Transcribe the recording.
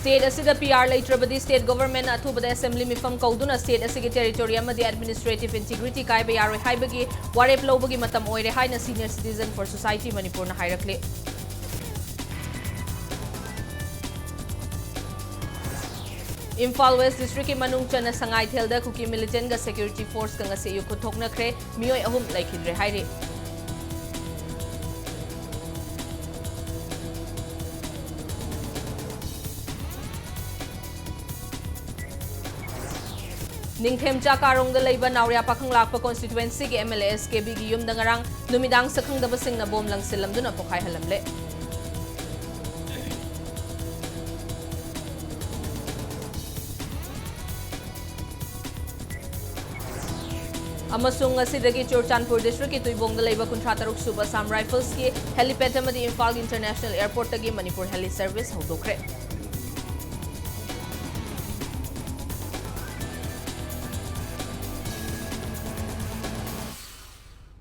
State asida PR leitrabadi state government athubada assembly mifam kauduna state asigi territory amadi administrative integrity kaiba yaroi haibagi warep lobagi matam oire haina senior citizen for society Manipur na hairakle. Imphal West District ki manung chana sangai thelda kuki militant ga security force kanga se yu kuthokna khre miyoi ahum laikhidre haire. Ningthem Chakarong da leiba Nauria Pakhang Lakpa constituency ki MLA SKB gi yum dangarang numidang sakhang da basing na bom lang silam duna pokhai halamle. Amasung asidagi Churchanpur district ki Tuibong da leiba kuntra taruk suba Assam Rifles ki helipad amadi Imphal International Airport tagi Manipur heli service hodokre.